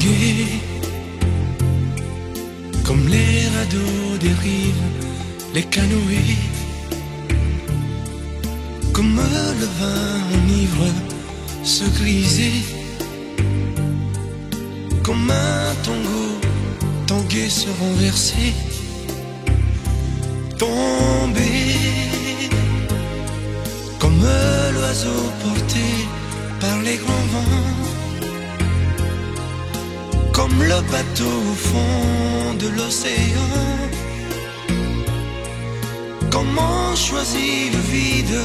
tanguer, comme les radeaux des rives, les canoës, comme le vin enivre se griser, comme un tango tanguer se renverser, tomber, comme l'oiseau porté par les grands vents, comme le bateau au fond de l'océan. Comment choisit le vide,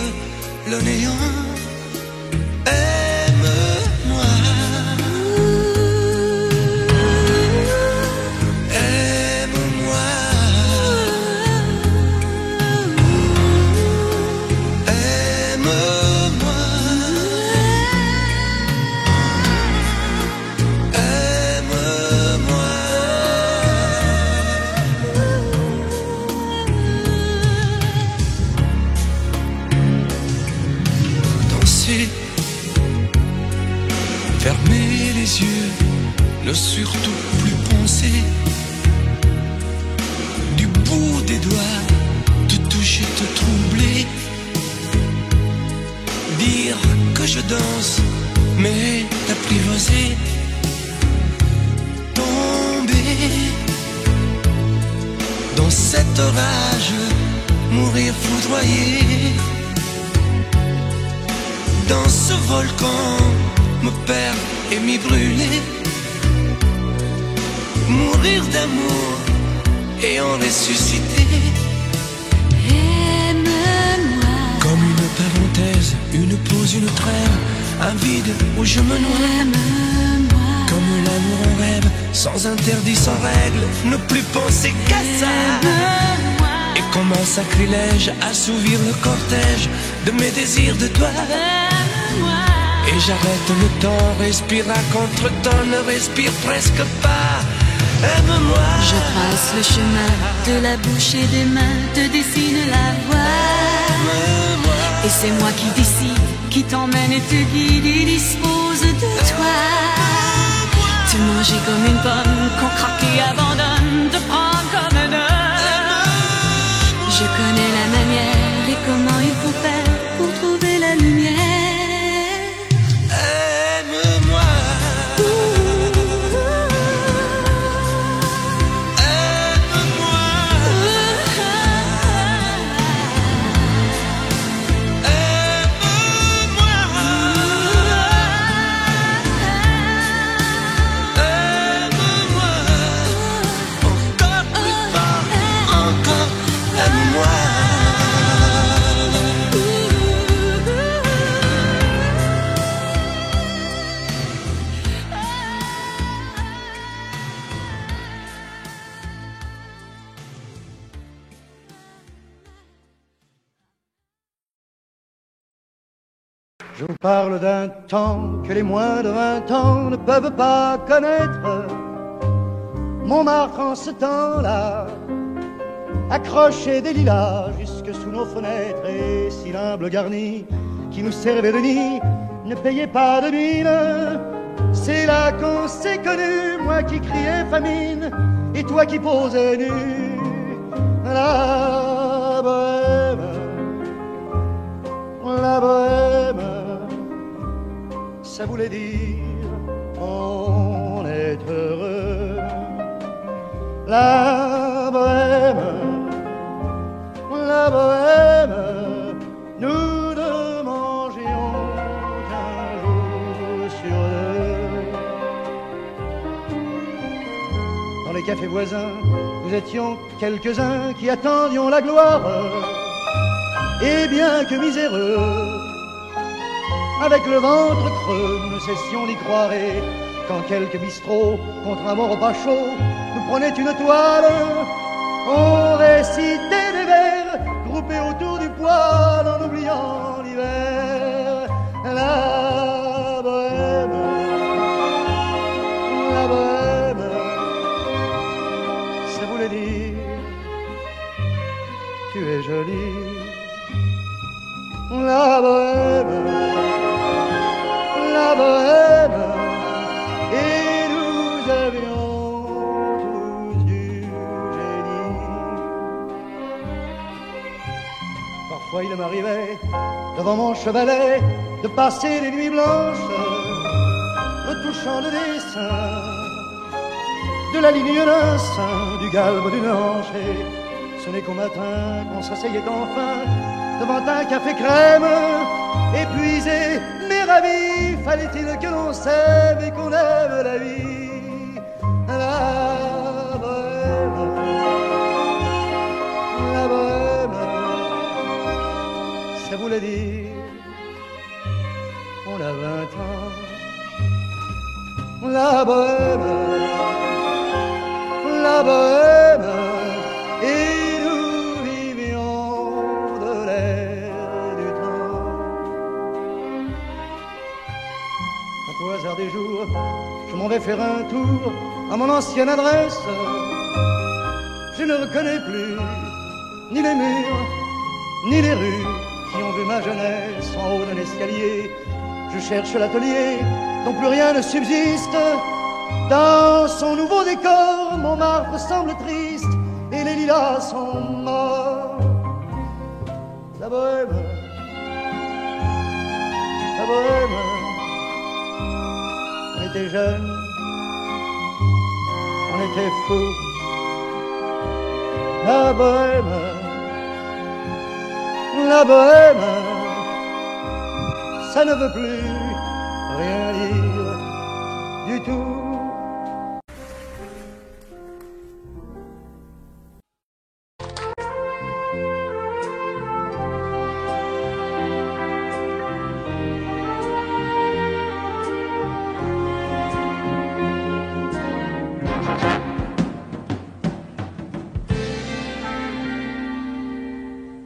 le néant? Aime-moi, aime-moi, aime-moi, aime-moi. Danser, fermer les yeux, ne surtout plus penser, du bout des doigts, te toucher, te troubler, dire que je danse, mais t'apprivoiser, tomber dans cet orage, mourir foudroyé, dans ce volcan, me perdre et m'y brûler, mourir d'amour et en ressusciter. Aime-moi, Comme une parenthèse, une pause, une trêve, un vide où je me noie. aime-moi, Comme l'amour en rêve, sans interdit, sans règle, ne plus penser qu'à ça. aime-moi, Et comme un sacrilège, assouvir le cortège de mes désirs de toi. aime-moi. Et j'arrête le temps, respire à contre-temps, ne respire presque pas. Aime-moi. Je trace le chemin de la bouche et des mains, te dessine la voie. Aime-moi. Et c'est moi qui décide, qui t'emmène et te guide et dispose de toi. Te manger comme une pomme qu'on craque et abandonne, te prendre comme un homme. Je connais la manière et comment il faut faire pour trouver la lumière. Aime-moi. Aime-moi. Aime-moi. Encore plus fort, encore. Aime-moi. Je vous parle d'un temps que les moins de 20 ans ne peuvent pas connaître. Montmartre en ce temps-là accrochait des lilas jusque sous nos fenêtres, et si l'humble garni qui nous servait de nid ne payait pas de mine. C'est là qu'on s'est connus, moi qui criais famine et toi qui posais nu. La bohème, la bohème, ça voulait dire on est heureux. La bohème, la bohème, nous ne mangions qu'un jour sur deux. Dans les cafés voisins, nous étions quelques-uns qui attendions la gloire. Et bien que miséreux, avec le ventre creux, nous ne cessions d'y croire. Et quand quelques bistrots, contre un bon repas chaud, nous prenaient une toile, on récitait des vers groupés autour du poêle en oubliant l'hiver. La bohème, la bohème, ça voulait dire tu es jolie. La bohème, la bohème, et nous m'arrivait devant mon chevalet de passer les nuits blanches, retouchant le dessin de la ligne d'un sein, du galbe d'une hanche. Et ce n'est qu'au matin qu'on s'asseyait enfin devant un café crème, épuisé mais ravi. Fallait-il que l'on s'aime et qu'on aime la vie, la bohème, la bohème. Ça voulait dire on a 20 ans, la bohème, la bohème. Et nous vivions de l'air du temps. Au hasard des jours, je m'en vais faire un tour à mon ancienne adresse. Je ne reconnais plus ni les murs, ni les rues qui ont vu ma jeunesse en haut d'un escalier. Je cherche l'atelier dont plus rien ne subsiste. Dans son nouveau décor, Montmartre semble triste et les lilas sont morts. La bohème, la bohème. On était jeunes, on était fous. La bohème, la bohème. Ça ne veut plus rien dire du tout.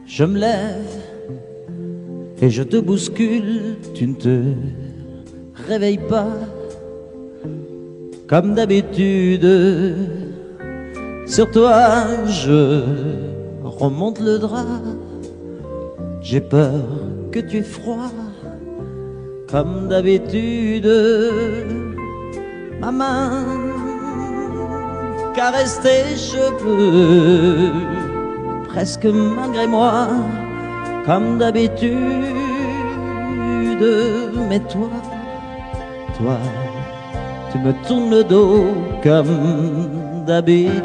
Je me lève et je te bouscule, tu ne te réveilles pas comme d'habitude. Sur toi je remonte le drap, j'ai peur que tu aies froid comme d'habitude. Ma main caresse tes cheveux presque malgré moi, comme d'habitude. Mais toi, tu me tournes le dos comme d'habitude.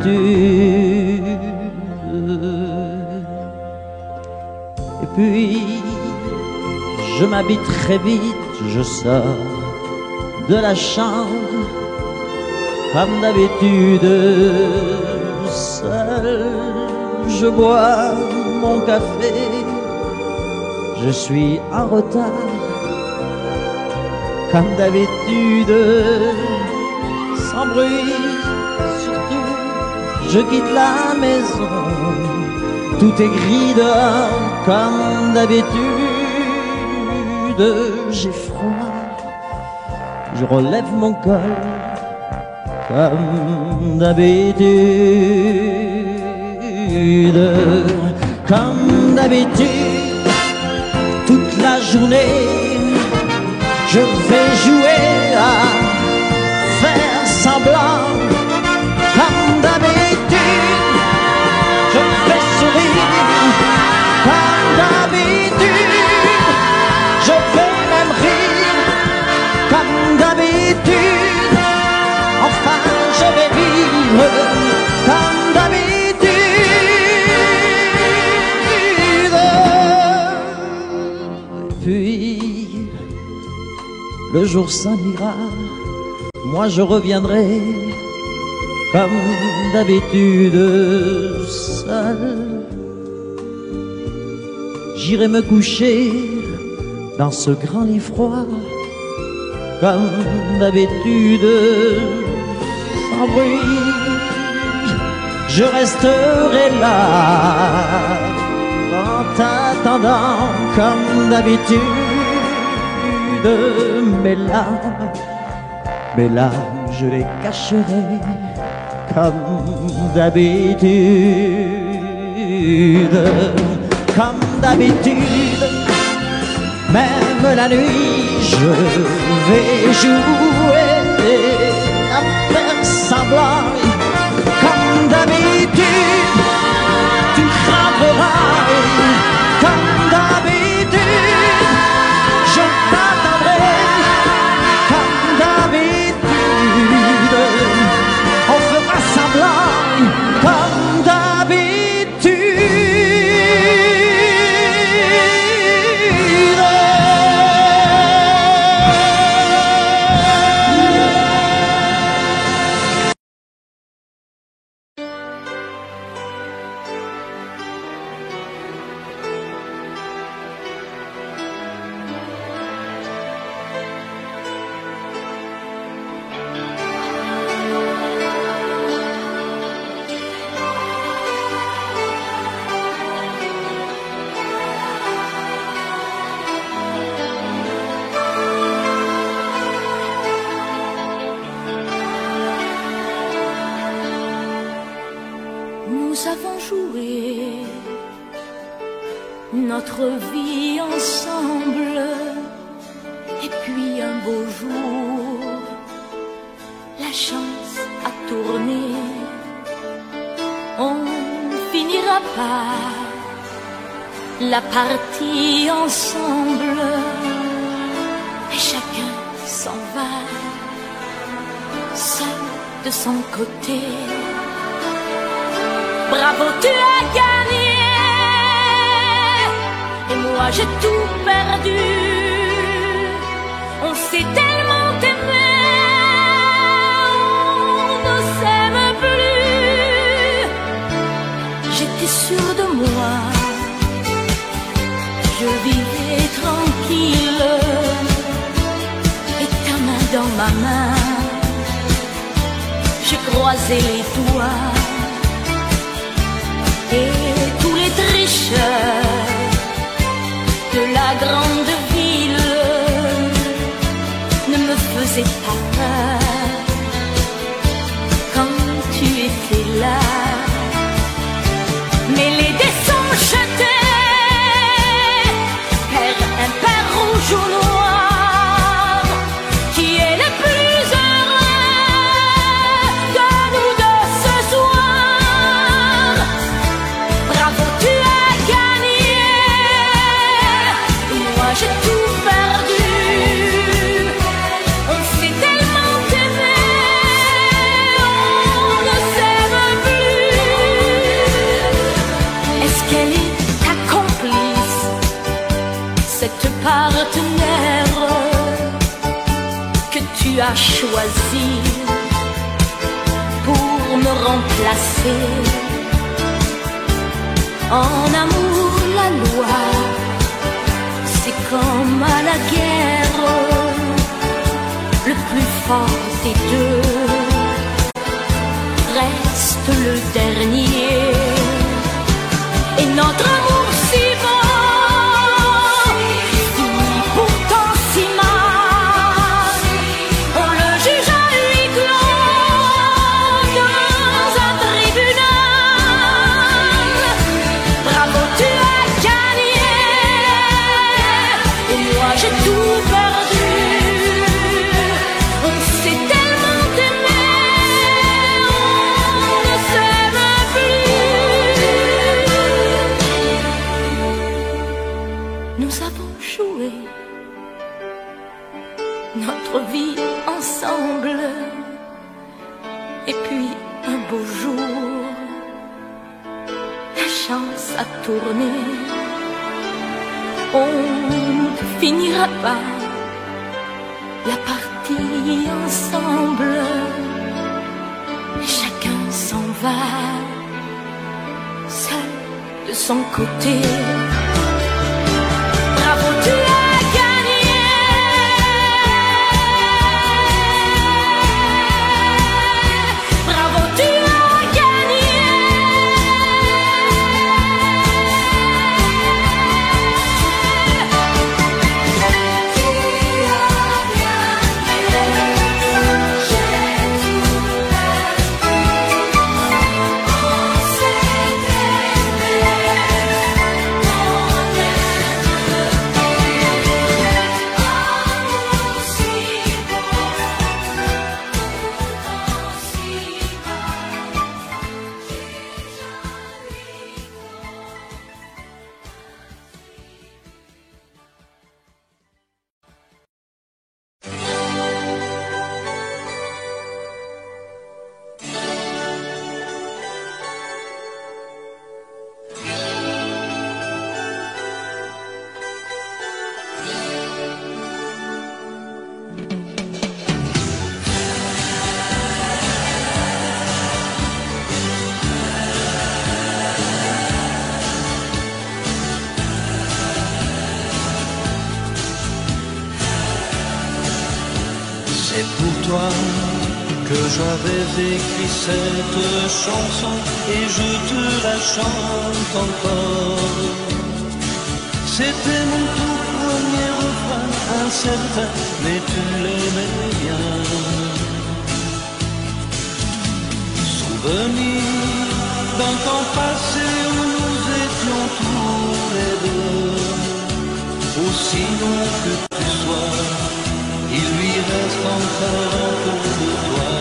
Et puis, je m'habille très vite, je sors de la chambre, comme d'habitude, seul. Je bois mon café, je suis en retard, comme d'habitude, sans bruit, surtout, je quitte la maison, tout est gris dehors, comme d'habitude, j'ai froid, je relève mon col, comme d'habitude. Comme d'habitude, toute la journée, je vais jouer à faire semblant. Comme d'habitude, je fais sourire. Comme d'habitude, je vais même rire. Comme d'habitude, enfin je vais vivre. Comme d'habitude. Puis, le jour s'en ira, moi je reviendrai, comme d'habitude, seul. J'irai me coucher dans ce grand lit froid, comme d'habitude, sans bruit. Je resterai là, en t'attendant comme d'habitude. Mes larmes, je les cacherai comme d'habitude. Comme d'habitude, même la nuit, je vais jouer à faire semblant. Comme d'habitude, tu craindras comme d'habitude. avons joué notre vie ensemble, et puis un beau jour, la chance a tourné. On finira par la partie ensemble, et chacun s'en va, seul de son côté. Bravo, tu as gagné, et moi j'ai tout perdu. On s'est tellement aimé, on ne s'aime plus. J'étais sûre de moi, je vivais tranquille, et ta main dans ma main, j'ai croisé les doigts. Et tous les tricheurs de la grande ville ne me faisaient pas peur quand tu étais là. Mais les dés sont jetés, père impair, rouge ou noir, qui est le plus heureux de nous deux ce soir. Bravo, tu as gagné, moi j'ai tout perdu. On s'est tellement aimé, on ne s'aime plus. Est-ce qu'elle est ta complice, cette partenaire que tu as choisi pour me remplacer? En amour, la loi, c'est comme à la guerre, le plus fort des deux reste le dernier. Et notre amour si beau finit pourtant si mal. On le juge à huis clos dans un tribunal. Bravo, tu as gagné, et moi j'ai tout perdu. On s'est tellement aimé, on ne s'aime plus. Nous avons joué notre vie ensemble, et puis un beau jour, la chance a tourné. On ne finira pas la partie ensemble, et chacun s'en va, seul de son côté. Bravo, tu as gagné, bravo, tu as gagné. C'est pour toi que j'avais écrit cette chanson et je te la chante encore. C'était mon tout premier refrain, incertain, mais tu l'aimais bien. Souvenir d'un temps passé où nous étions tous les deux, aussi long que tu sois, il lui reste encore un peu de toi.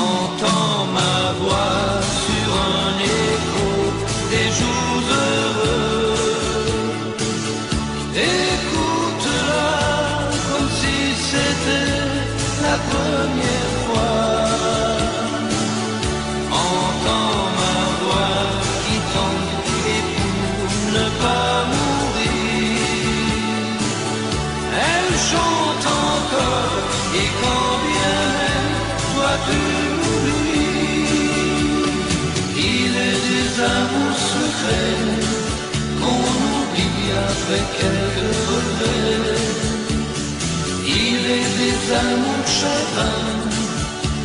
Entends ma voix sur un écho des jours heureux, écoute-la comme si c'était la première fois. Entends ma voix qui tente et pour ne pas mourir, elle chante encore et quand bien même toi tu m'oublies. Il est des amours secrets qu'on oublie après quelques regrets. Il est des amours chagrins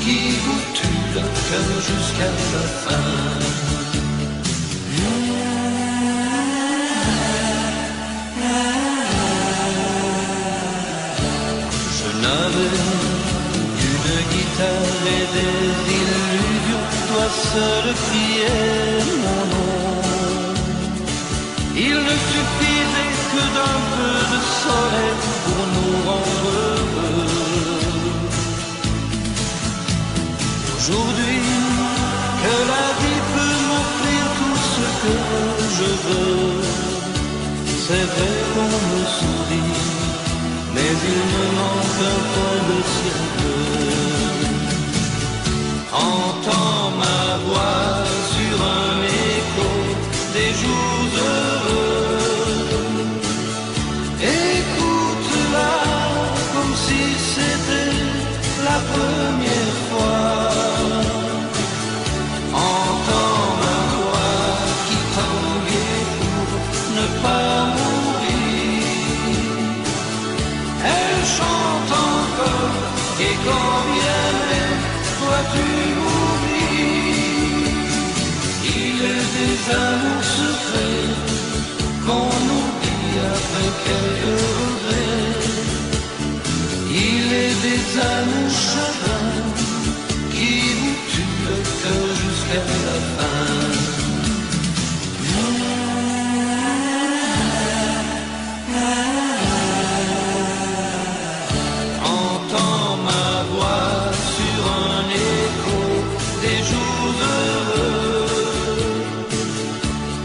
qui vous tuent le cœur jusqu'à la fin. Je n'avais qu'une guitare et des illusions, toi seul criais mon nom. Il ne suffisait que d'un peu de soleil pour nous rendre heureux. Aujourd'hui, que la vie peut m'offrir tout ce que je veux, c'est vrai qu'on me sourit, mais il me manque un peu de ciel bleu. Entends ma voix sur un écho des jours heureux, écoute-la comme si c'était la première fois. Entends ma voix qui tanguait pour ne pas mourir, elle chante encore et quand bien même toi tu m'oublies. Il est des amours secrets qu'on oublie après quelques regrets. Il est des amours chagrins qui vous tuent le cœur jusqu'à la fin. Entends ma voix sur un écho des jours heureux,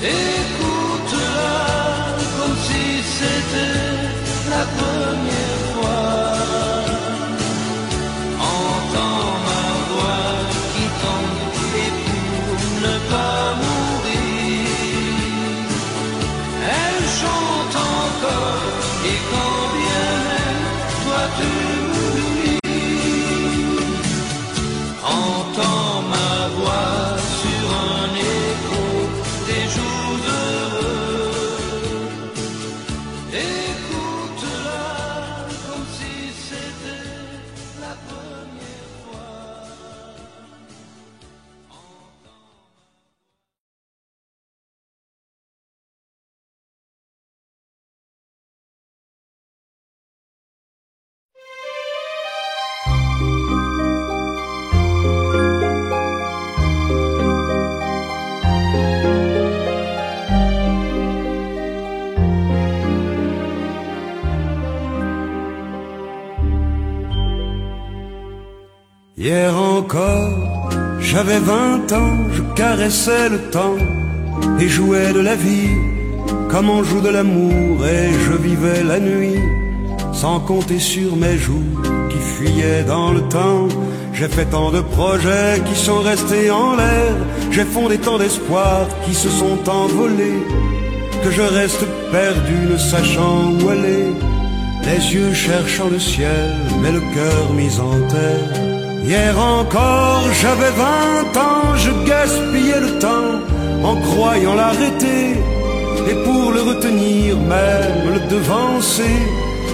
écoute-la comme si c'était la première fois. Entends ma voix qui tente et pour ne pas mourir, elle chante encore et quand bien même toi tu m'oublies. Entends ma voix sur un écho des jours heureux, écoute-la comme si c'était la première fois. Hier encore, j'avais 20 ans, je caressais le temps et jouais de la vie comme on joue de l'amour, et je vivais la nuit sans compter sur mes jours qui fuyaient dans le temps. J'ai fait tant de projets qui sont restés en l'air, j'ai fondé tant d'espoirs qui se sont envolés, que je reste perdu ne sachant où aller, les yeux cherchant le ciel mais le cœur mis en terre. Hier encore, j'avais 20 ans, je gaspillais le temps en croyant l'arrêter, et pour le retenir, même le devancer,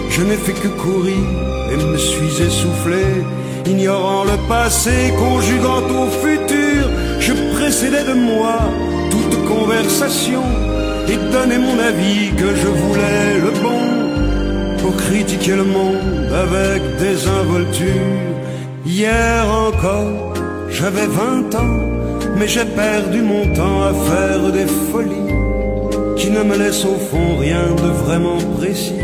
je n'ai fait que courir et me suis essoufflé. Ignorant le passé, conjuguant au futur, je précédais de moi toute conversation et donnais mon avis que je voulais le bon, pour critiquer le monde avec désinvolture. Hier encore, j'avais 20 ans, mais j'ai perdu mon temps à faire des folies qui ne me laissent au fond rien de vraiment précis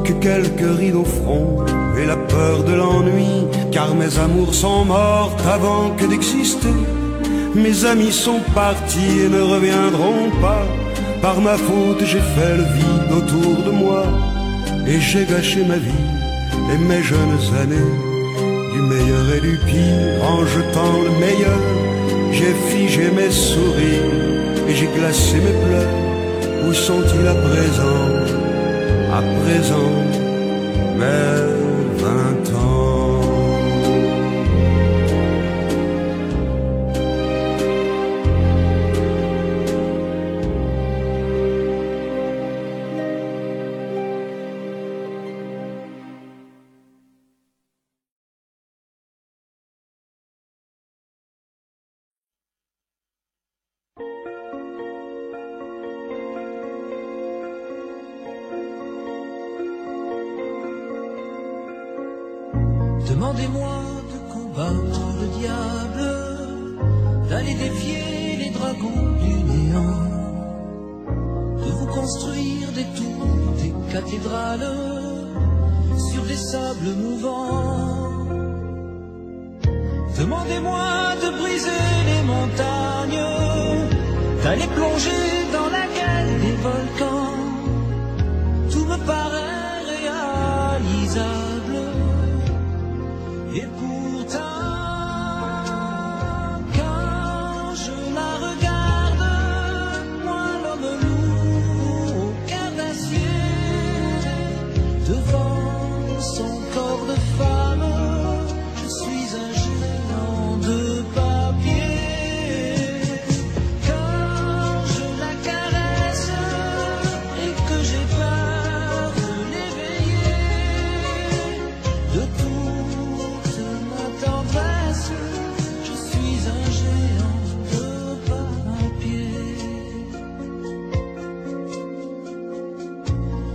que quelques rides au front et la peur de l'ennui, car mes amours sont mortes avant que d'exister. Mes amis sont partis et ne reviendront pas. Par ma faute j'ai fait le vide autour de moi et j'ai gâché ma vie et mes jeunes années. Du meilleur et du pire, en jetant le meilleur, j'ai figé mes sourires et j'ai glacé mes pleurs. Où sont-ils à présent, mes 20 ans? Demandez-moi de combattre le diable, d'aller défier les dragons du néant, de vous construire des tours, des cathédrales sur des sables mouvants. Demandez-moi de briser les montagnes, d'aller plonger dans la gueule des volcans. Tout me paraît réalisable. Et pourtant, quand je la regarde, moi l'homme lourd au cœur d'acier, devant son corps de femme, je suis un géant de papier. Quand je la caresse et que j'ai peur de l'éveiller, de tout tendresse, je suis un géant de papier.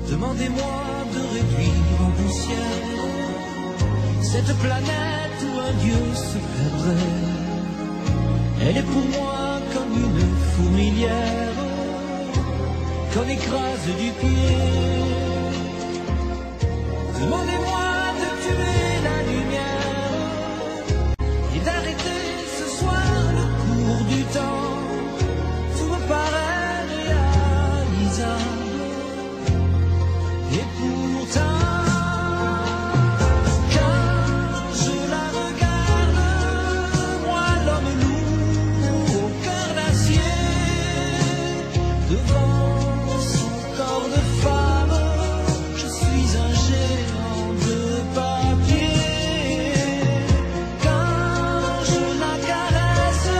Demandez-moi de réduire en poussière cette planète où un dieu se perdrait. Elle est pour moi comme une fourmilière qu'on écrase du pied. Demandez-moi de tuer la lumière et d'arrêter ce soir le cours du temps. Tout me paraît réalisable. Et pourtant, quand je la regarde, moi l'homme lourd au cœur d'acier, devant son corps de femme, je suis un géant de papier. Quand je la caresse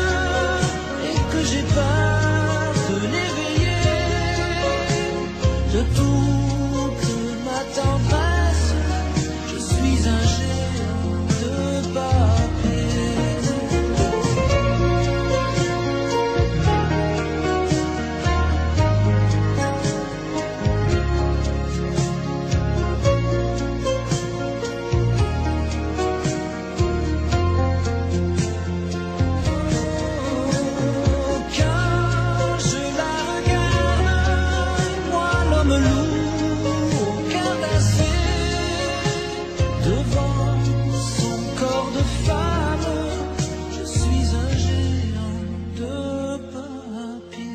et que j'ai peur de l'éveiller, de toute ma tendresse, je suis un géant de papier. Quand je la regarde, moi l'homme lourd au cœur d'acier, devant son corps de femme, je suis un géant de papier.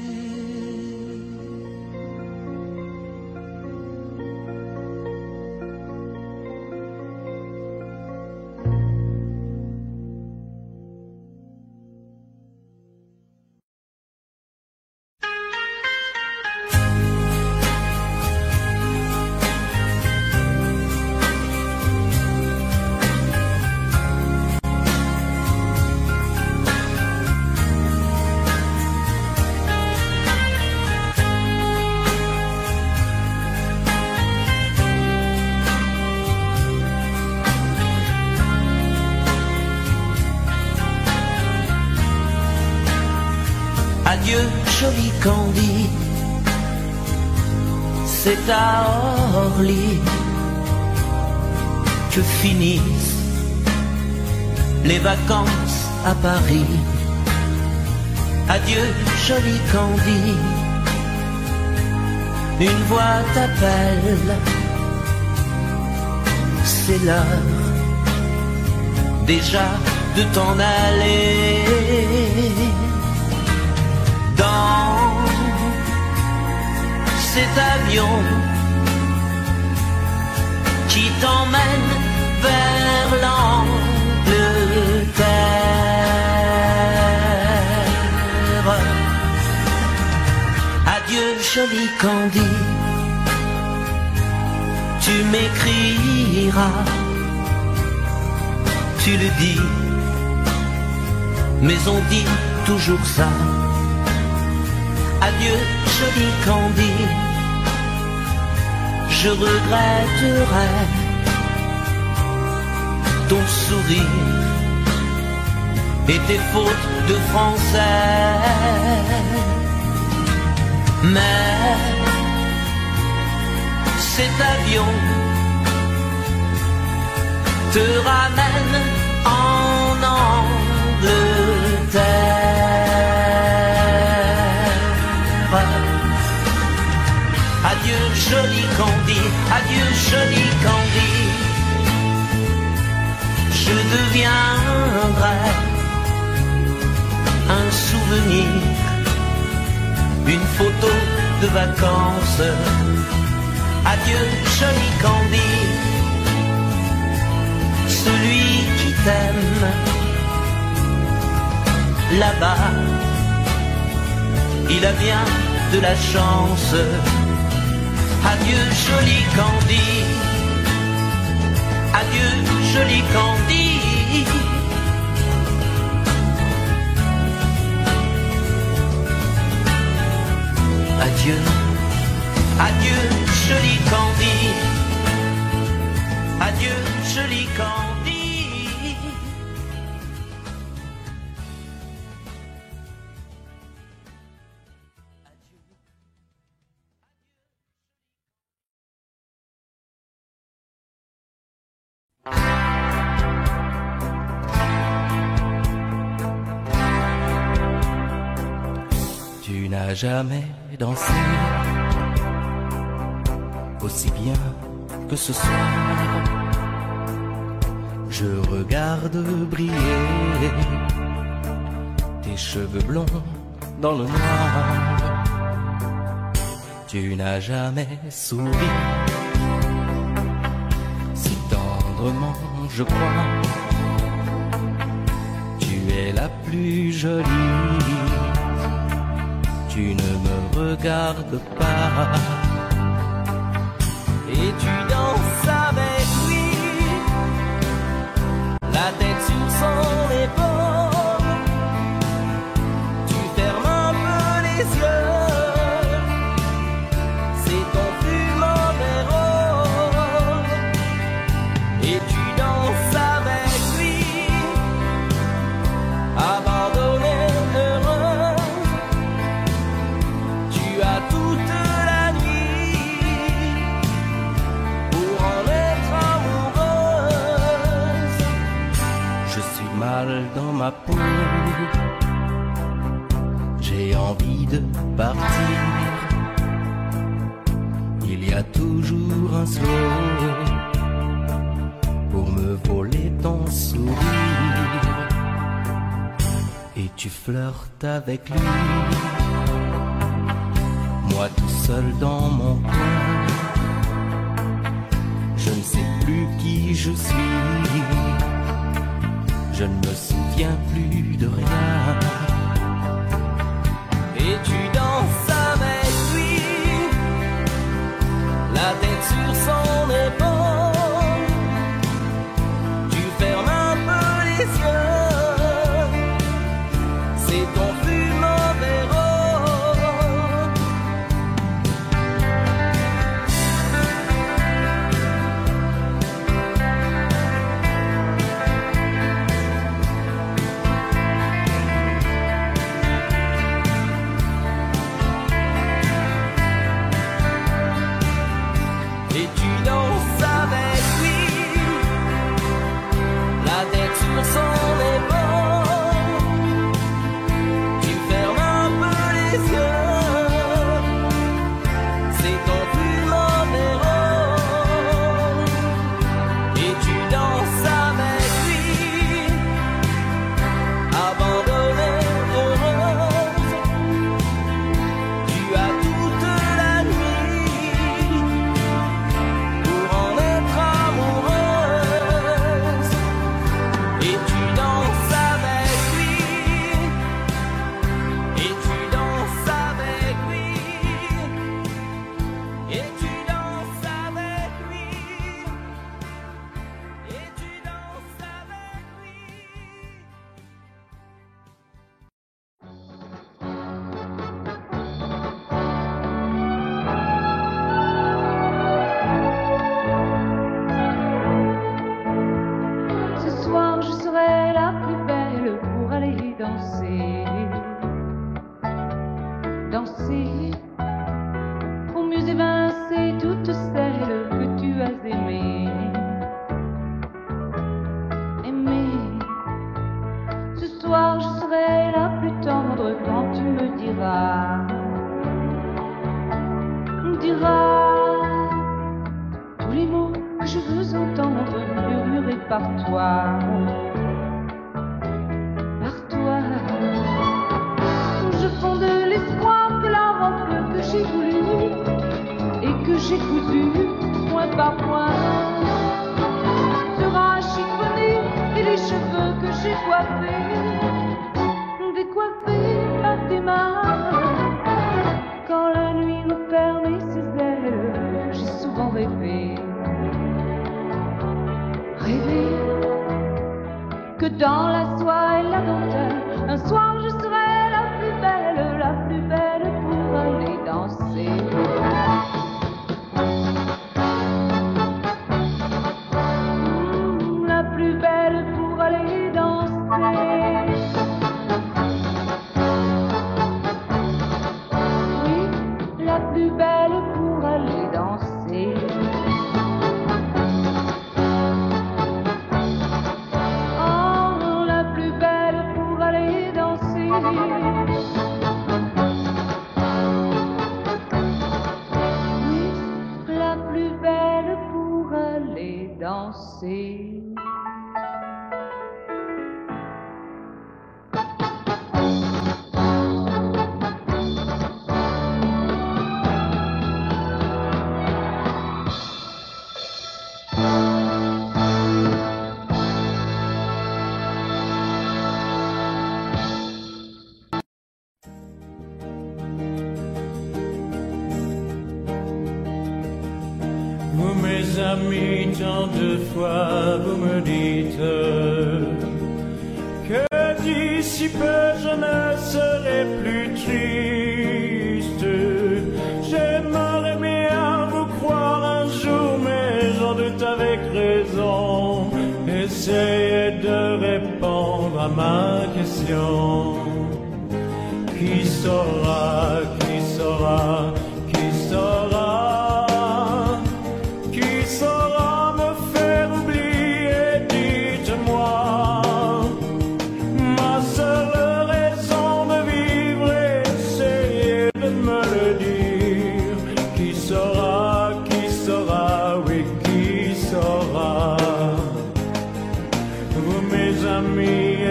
Adieu, joli Candy, c'est à Orly que finissent les vacances à Paris. Adieu, joli Candy. Une voix t'appelle. C'est l'heure déjà de t'en aller. Dans cet avion qui t'emmène vers l'Angleterre. Adieu, joli Candy. Tu m'écriras, tu le dis, mais on dit toujours ça. Adieu, joli Candy. Je regretterai ton sourire et tes fautes de français. Mais cet avion te ramène en Angleterre. Adieu, joli Candy, adieu, joli Candy. Je deviendrai un souvenir, une photo de vacances. Adieu, joli Candy. Celui qui t'aime là-bas, il a bien de la chance. Adieu, joli Candy. Adieu, joli Candy. Adieu, adieu, joli Candy. Adieu, joli Candy. Tu n'as jamais dansé aussi bien que ce soir. Je regarde briller tes cheveux blonds dans le noir. Tu n'as jamais souri si tendrement, je crois. Tu es la plus jolie. Tu ne me regardes pas et tu danses avec lui, la tête sur son épaule. Tu fermes un peu les yeux, c'est ton fumant et tu danses avec lui, abandonné. Toute la nuit pour en être amoureuse. Je suis mal dans ma peau, j'ai envie de partir. Il y a toujours un slow pour me voler ton sourire. Et tu flirtes avec lui, moi tout seul dans mon coin. Je ne sais plus qui je suis, je ne me souviens plus de rien. Et tu danses avec lui, la tête sur son épaule. Tu fermes un peu les yeux, c'est ton fumant véro. danser, danser, pour mieux évincer toutes celles que tu as aimées. Ce soir je serai la plus tendre quand tu me diras tous les mots que je veux entendre murmurés par toi. Je fonde l'espoir que la robe que j'ai voulue et que j'ai cousue point par point sera chiffonnée, et les cheveux que j'ai coiffés décoiffés par tes mains. Quand la nuit me ferme ses ailes, j'ai souvent rêvé que dans la soie et la dentelle, un soir je serai la plus belle pour aller danser. La plus belle pour aller danser. Oui, la plus belle pour aller danser. Oh, la plus belle pour aller danser. Oui, la plus belle pour aller danser. Vous mes amis, tant de fois vous me dites que d'ici peu je ne serai plus triste. J'aimerais bien vous croire un jour, mais j'en doute avec raison. Essayez de répondre à ma question. Qui saura, qui saura, qui saura?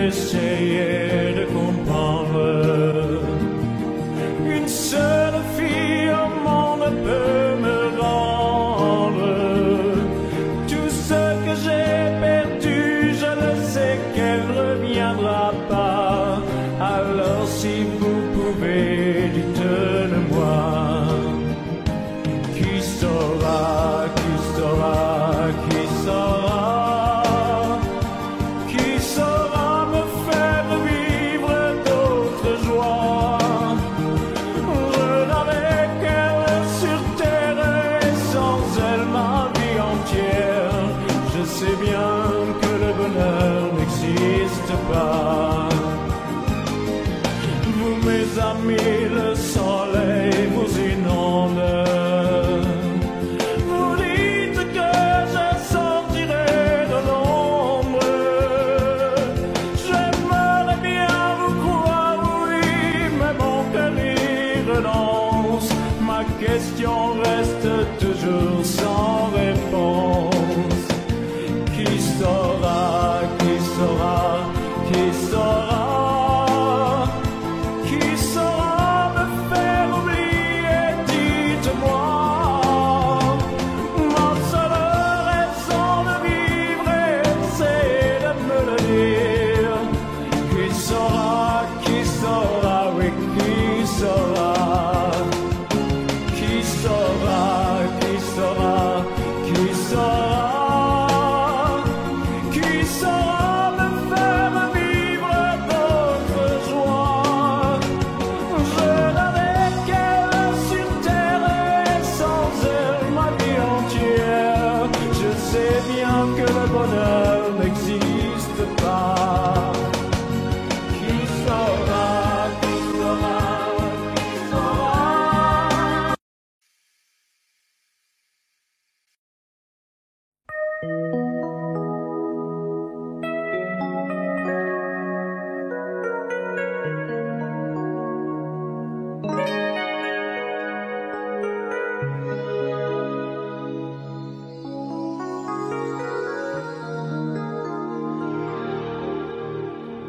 Essayez de comprendre. Une seule fille au monde peut me rendre tout ce que j'ai perdu. Je le sais qu'elle reviendra pas. Alors si vous pouvez, dites-le-moi. Qui saura, qui saura, qui saura? C'est bien que le bonheur n'existe pas. Vous, mes amis, le soleil vous inonde. Vous dites que je sortirai de l'ombre. J'aimerais bien vous croire, oui, mais mon cœur y renonce. Ma question reste toujours sans réponse. Qui saura, qui saura, qui saura, qui saura me faire oublier, dites-moi. Ma seule raison de vivre, c'est de me le dire. Qui saura, oui, qui saura, qui saura, qui saura, qui saura. Que le bonheur n'existe pas. Qui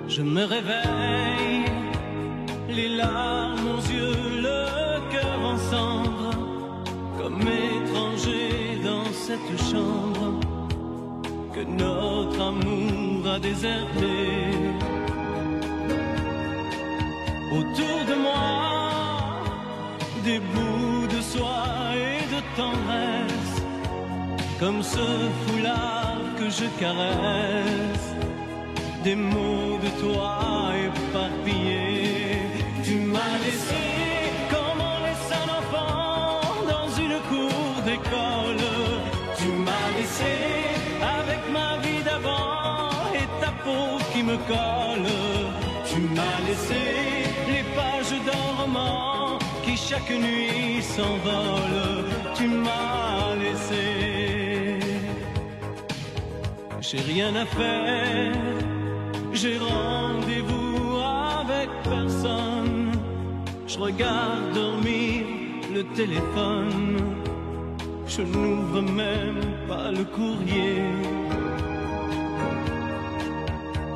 Je me réveille, les larmes aux yeux, le cœur en cendres, comme étranger dans cette chambre que notre amour a déserté. Autour de moi, des bouts de soie et de tendresse, comme ce foulard que je caresse, des mots de toi éparpillés. Tu m'as laissé comme on laisse un enfant dans une cour d'école. Tu m'as laissé avec ma vie d'avant et ta peau qui me colle. Tu m'as laissé les pages d'un roman qui chaque nuit s'envolent. Tu m'as laissé. J'ai rien à faire, j'ai rendez-vous avec personne. Je regarde dormir le téléphone, je n'ouvre même pas le courrier.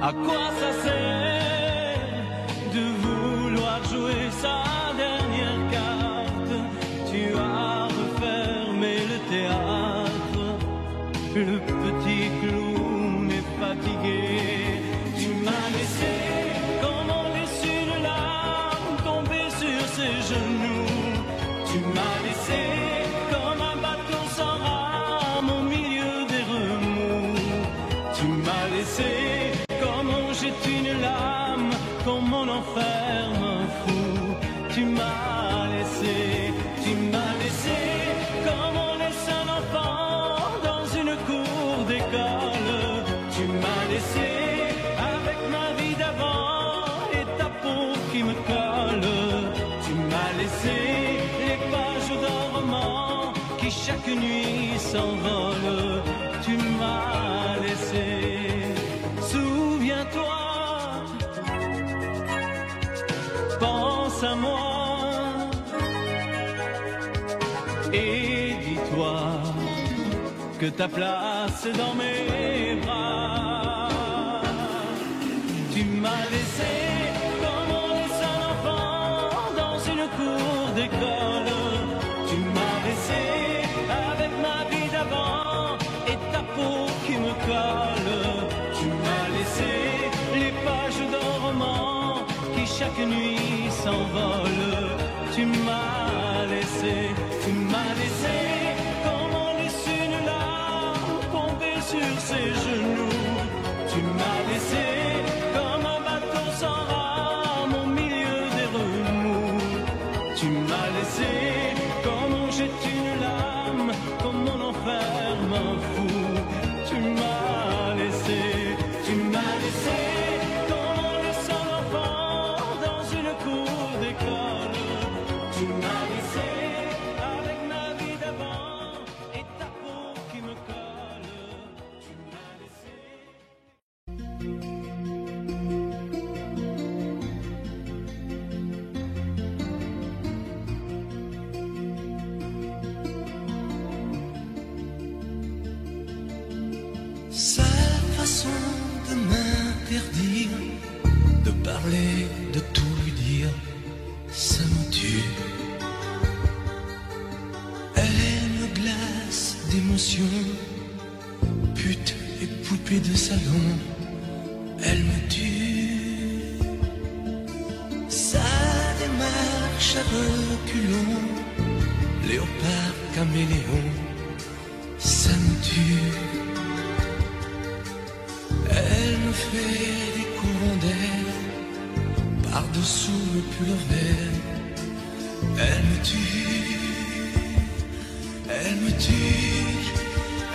À quoi ça sert de vouloir jouer sa dernière carte? Tu as refermé le théâtre, le petit clown est fatigué. Tu m'as laissé comme on laisse une larme tomber sur ses genoux. Tu m'as laissé comme un bateau sans rame au milieu des remous. Tu m'as laissé comme on jette une lame, comme on enferme un fou. Tu m'as laissé comme on laisse un enfant dans une cour d'école. Tu m'as laissé avec ma vie d'avant et ta peau qui me colle. Tu m'as laissé les pages d'un roman qui chaque nuit s'envolent. Tu m'as laissé. Souviens-toi, pense à moi et dis-toi que ta place est dans mes bras. Tu m'as laissé comme on laisse un enfant dans une cour d'école. Tu m'as laissé avec ma vie d'avant et ta peau qui me colle. Tu m'as laissé les pages d'un roman qui chaque nuit s'envolent. Tu m'as laissé comme on laisse une larme tomber sur ses genoux. Tu m'as laissé comme un bateau sans rame au milieu des remous. Tu m'as laissé comme on jette une lame, comme on enferme un fou. Tu m'as laissé comme on laisse un enfant dans une cour d'école. Tu m'as laissé avec ma vie d'avant et ta peau qui me colle. Tu m'as laissé. Sa façon de m'interdire de parler, de tout lui dire, ça me tue. Elle me glace d'émotion, pute et poupée de salon, elle me tue. Sa démarche à reculons, léopard caméléon, ça me tue. Elle me fait des courants d'air par-dessous le pull vert. Elle me tue, elle me tue,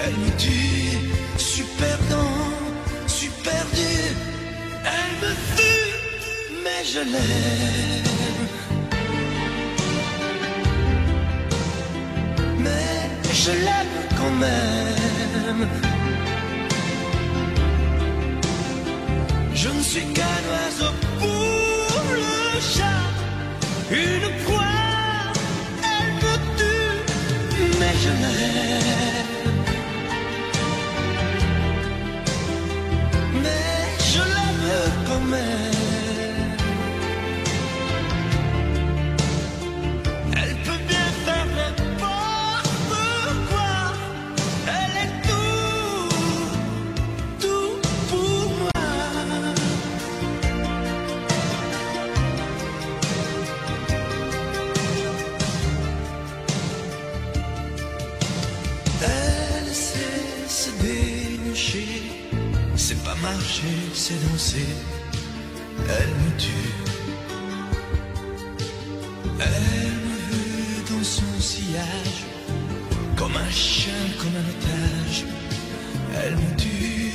elle me tue. Super dans, super dur. Elle me tue, mais je l'aime. Mais je l'aime quand même. Je ne suis qu'un oiseau pour le chat, une proie, elle me tue, mais je l'aime. Mais je l'aime quand même. marcher, c'est danser. Elle me tue. Elle me veut dans son sillage, comme un chien, comme un otage. Elle me tue.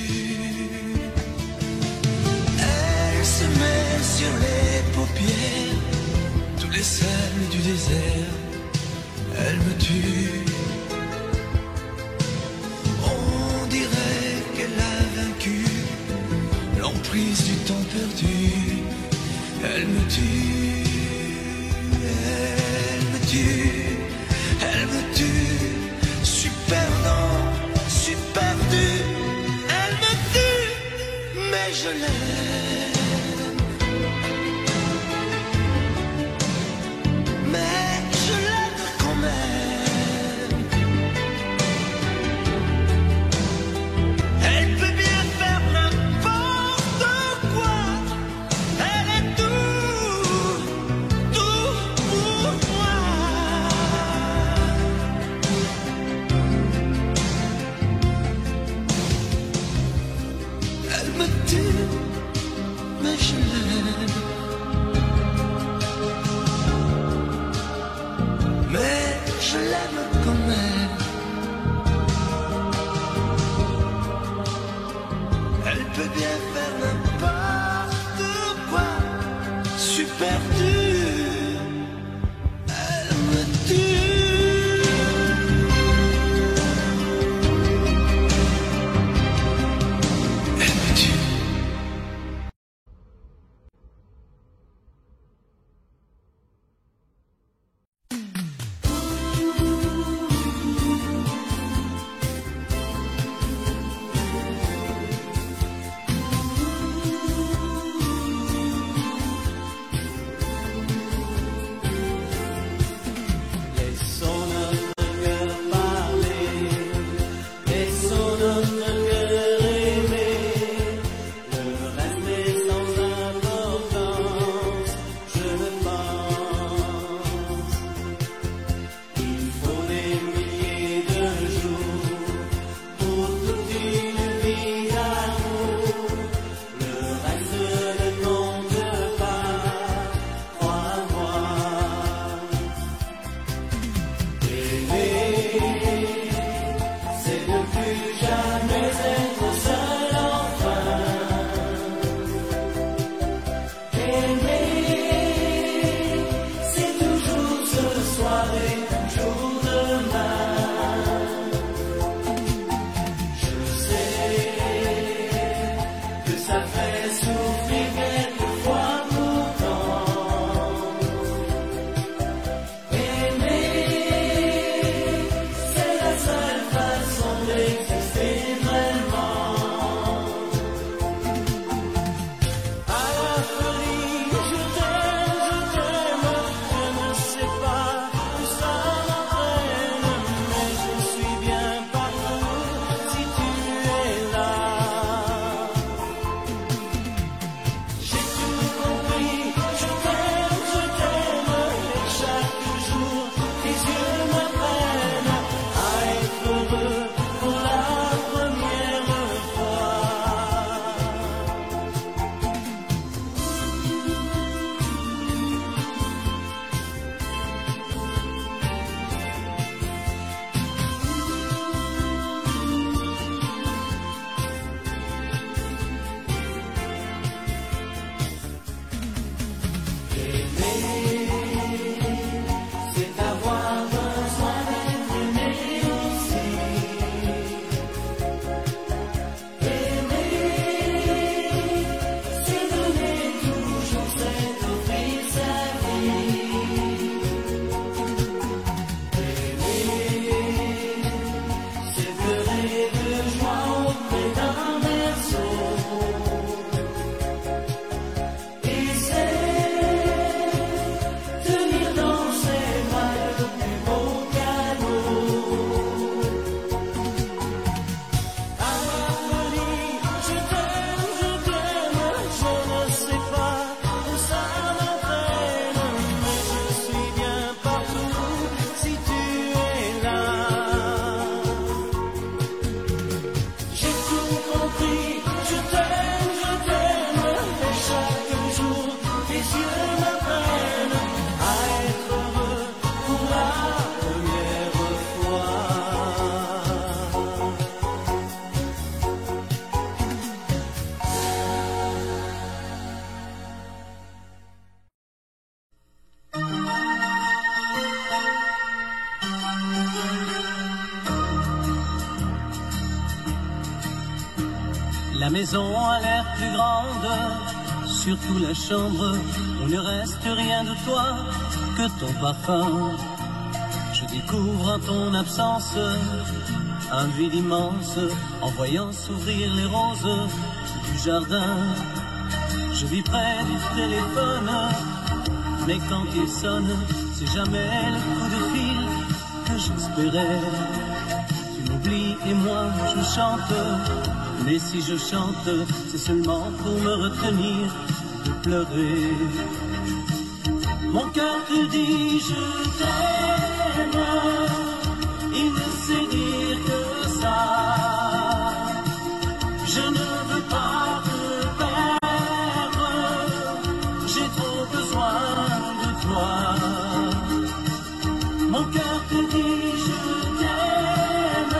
Elle se met sur les paupières tous les sels du désert. Elle me tue. On dirait qu'elle a vaincu l'emprise du temps perdu. Elle me tue. Elle me tue. Elle me tue. Je suis perdant, je suis perdu. Elle me tue, mais je l'aime. Mais je l'aime quand même. Elle peut bien faire n'importe quoi. Elle est tout, tout pour moi. Elle me tue, mais je l'aime. Mais je l'aime quand même. Elle peut bien faire n'importe quoi. Je suis perdu. Elle me tue. Elle me tue. maison a l'air plus grande, surtout la chambre où ne reste rien de toi que ton parfum. Je découvre en ton absence un vide immense en voyant s'ouvrir les roses du jardin. Je vis près du téléphone, mais quand il sonne, c'est jamais le coup de fil que j'espérais. Tu m'oublies et moi je chante, mais si je chante, c'est seulement pour me retenir de pleurer. Mon cœur te dit je t'aime, il ne sait dire que ça. Je ne veux pas te perdre, j'ai trop besoin de toi. Mon cœur te dit je t'aime,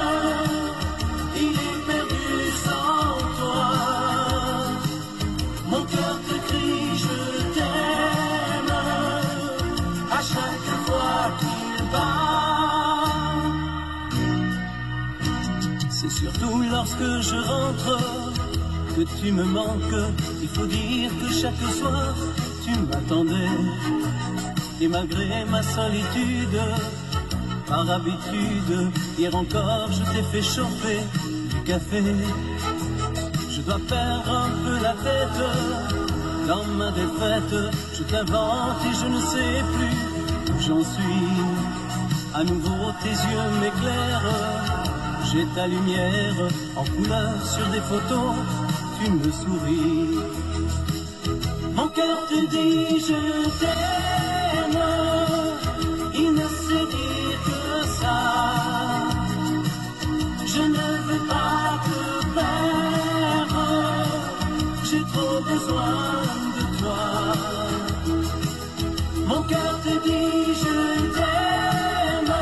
il est perdu sans toi. Mon cœur te crie je t'aime à chaque fois qu'il bat. C'est surtout lorsque je rentre que tu me manques. Il faut dire que chaque soir tu m'attendais. Et malgré ma solitude, par habitude, hier encore je t'ai fait chauffer du café. Je dois perdre un peu la tête dans ma défaite. Je t'invente et je ne sais plus où j'en suis. À nouveau tes yeux m'éclairent, j'ai ta lumière en couleur sur des photos, tu me souris. Mon cœur te dit je t'aime, il ne sait dire que ça. Je ne veux pas te perdre, j'ai trop besoin de toi. Mon cœur te dit je t'aime,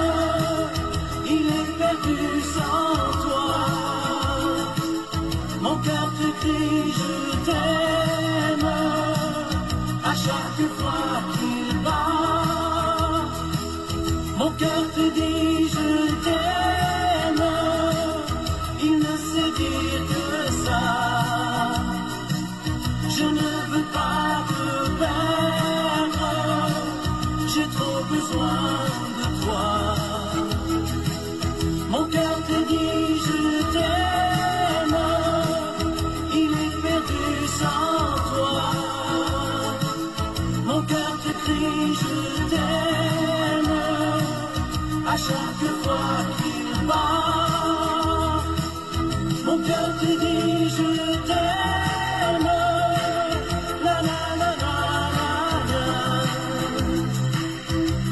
il est perdu sans toi. Mon cœur te crie je t'aime à chaque fois qu'il bat. Mon cœur te dit je t'aime, il ne sait dire que ça. Je ne veux pas te perdre, j'ai trop besoin de toi. Mon cœur te dit je t'aime, il est perdu sans toi. Mon cœur te crie je t'aime à chaque fois qu'il bat. Mon cœur te dit je t'aime. La la la la la la.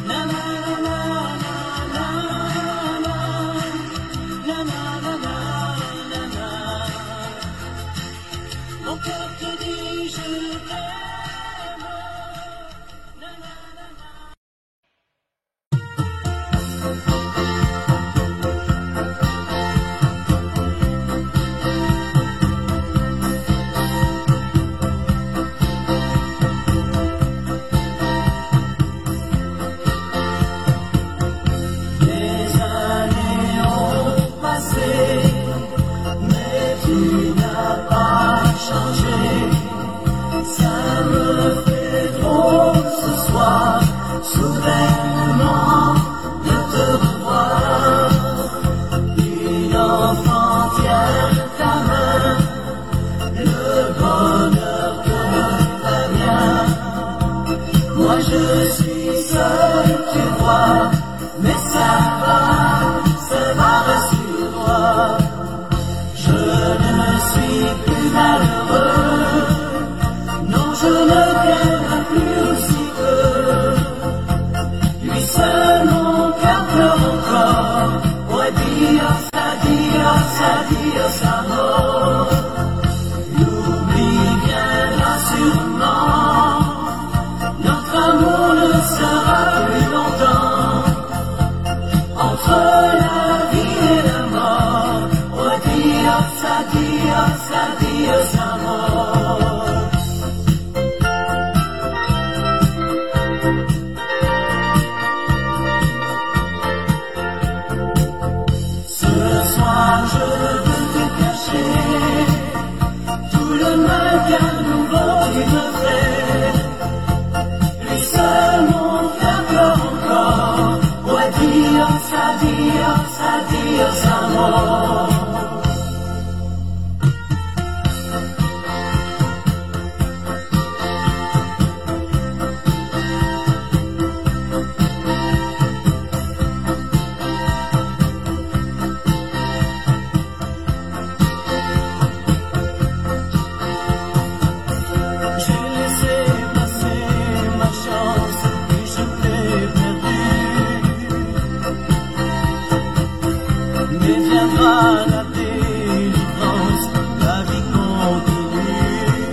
La la la la la la. La la la la la la. Mon cœur te dit je t'aime. La la la la. Les années ont passé, mais tu n'as pas changé. Ça me fait trop ce soir, soudainement, de te revoir. Une enfant tient ta main, le bonheur que ta bien. Moi je suis seul, tu vois, mais ça va, rassure-toi. Je ne suis plus malheureux, non je ne viendrai plus aussi peu. Lui seul mon cœur pleure encore, ouais Dios, adios, adios amor. L'oubli pas la délivrance, la vie continue.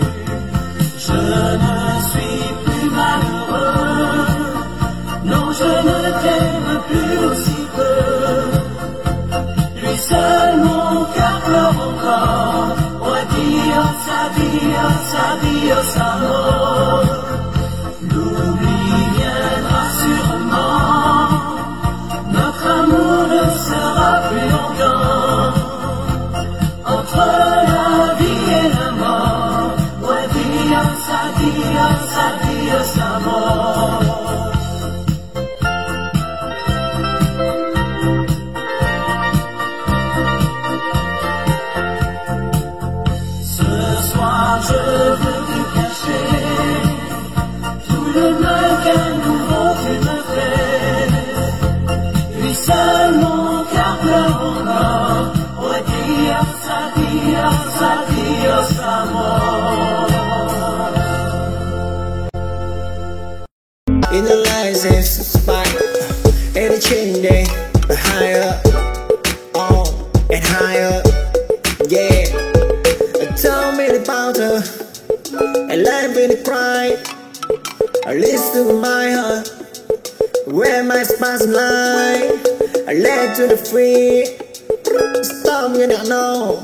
Je ne suis plus malheureux, non je ne t'aime plus aussi peu. Lui seul mon cœur pleure encore, oh Dieu, sa vie, oh sa mort. L'oubli viendra sûrement, notre amour ne sera plus longtemps. Entre la vie et la mort, oh Dieu, sa mort. Je veux te cacher tout le mal qu'un nouveau tu me fais. Lui seul mon cœur pleure encore, oh Dieu, sa mort. In the lies is spike, and the chin day, the higher, on and higher, yeah. Tell me about her, and life in the cry. I listen to my heart, where my spots lie. I led to the free, stop me don't know.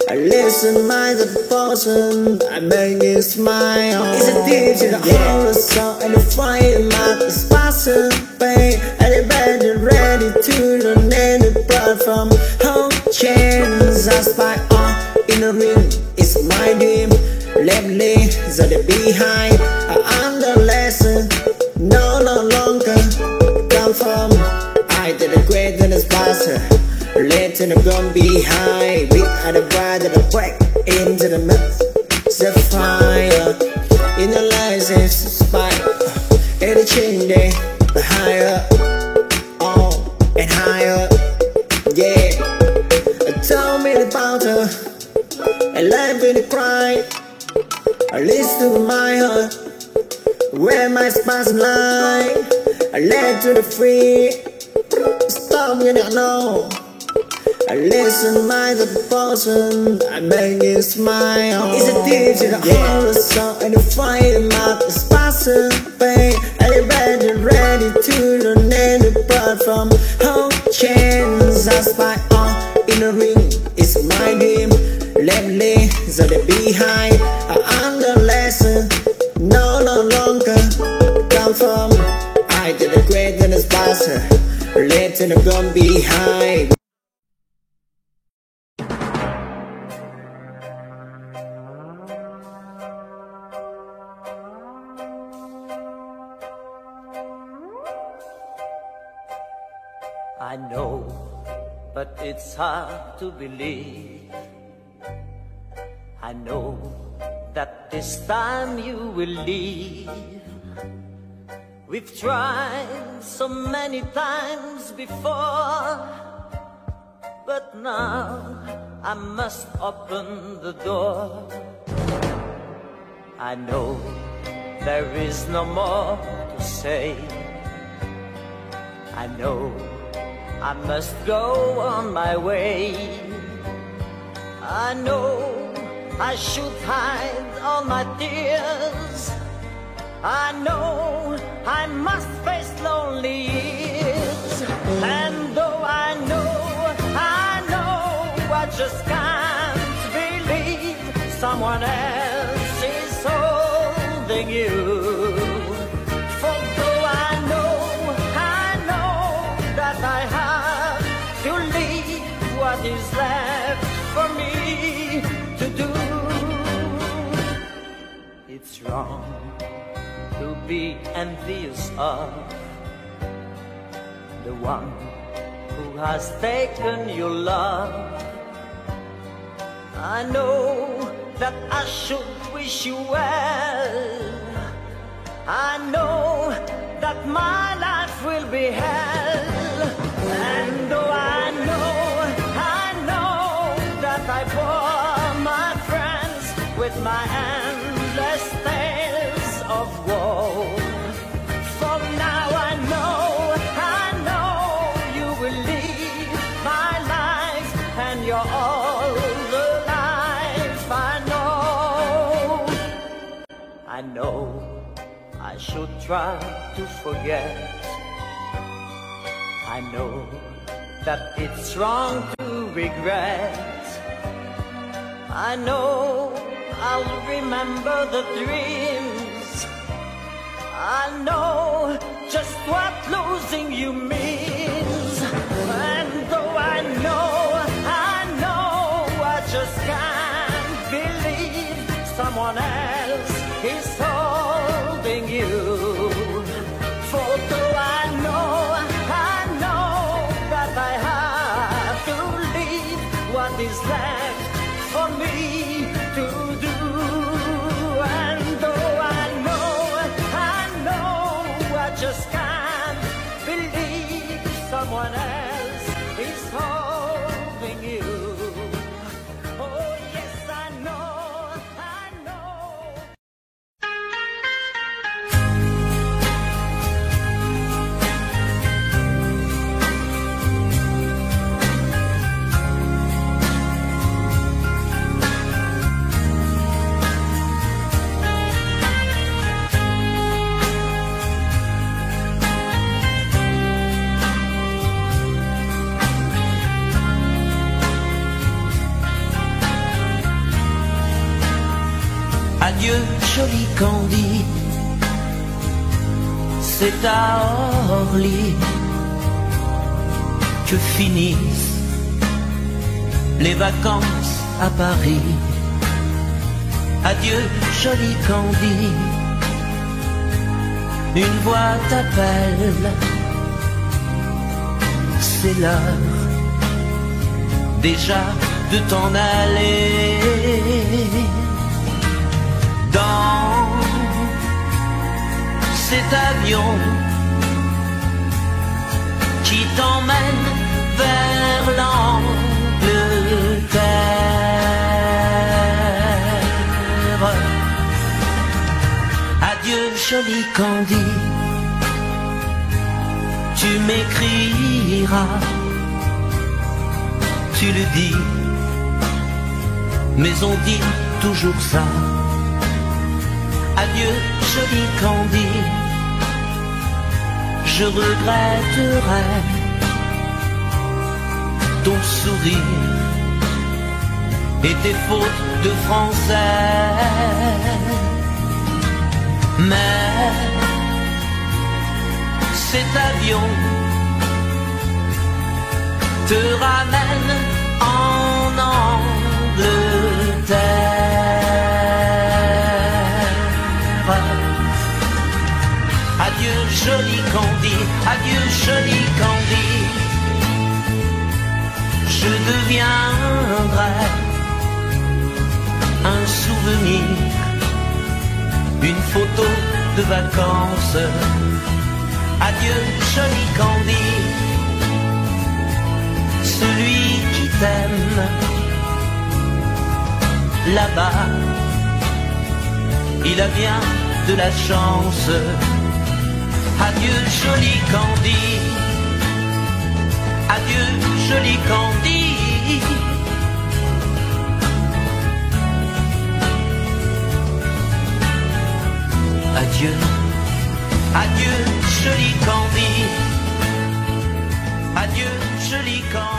I listen to my devotion, I make you smile. It's a deep to the whole song, and the fire mouth is passing pain. And the bed is ready to the end of the blood from home chains. I spy on in the ring, it's my dream. Lately, so the behind, I am the lesson. No longer come from. I did a great than a sponsor. Let in the gun behind. We are the bride that break into the mouth. The fire in the lies is spike. And the chain day, the higher, on and higher, yeah. Tell me about her, and life in the cry. I listen to my heart, where my spots lie. I led to the free, stop me don't know. I listen to my devotion, I make you smile. It's a deep to the whole song, and the fire mouth is passing pain. And the bed is ready to the end of the blood from home chains. I spy on in the ring, it's my dream. Lately, so the behind, I am the lesson. No longer come from. I did a great than a sponsor. Let in the gun behind. I know, but it's hard to believe. I know that this time you will leave. We've tried so many times before, but now I must open the door. I know there is no more to say. I know I must go on my way. I know I should hide all my tears. I know I must face lonely years. And though I know, I just can't believe someone else is holding you. For though I know that I have to leave what is left for me to do. It's wrong to be envious of the one who has taken your love. I know that I should wish you well. I know that my life will be hell. And though I know that I bore my friends with my endless tales of woe. For now I know you will leave my life I know I should try to forget. I know that it's wrong to regret. I know I'll remember the dreams. I know just what losing you means. And though I just can't believe someone else is holding you. For though I know that I have to leave what is left for me to do. And though I know I just can't believe someone else is holding you. Oh yes, I know. Adieu, joli Candy, c'est à Orly que finissent les vacances à Paris. Adieu, joli Candy, une voix t'appelle, c'est l'heure déjà de t'en aller. Dans cet avion qui t'emmène vers l'Angleterre. Adieu, joli Candy, tu m'écriras, tu le dis, mais on dit toujours ça. Adieu, joli Candy, je regretterai ton sourire et tes fautes de français. Mais cet avion te ramène en Angleterre. Adieu, joli Candy, adieu, joli Candy, je deviendrai un souvenir, une photo de vacances. Adieu, joli Candy, celui qui t'aime là-bas, il a bien de la chance. Adieu, joli Candy, adieu, joli Candy. Adieu, adieu, joli Candy, adieu, joli Candy.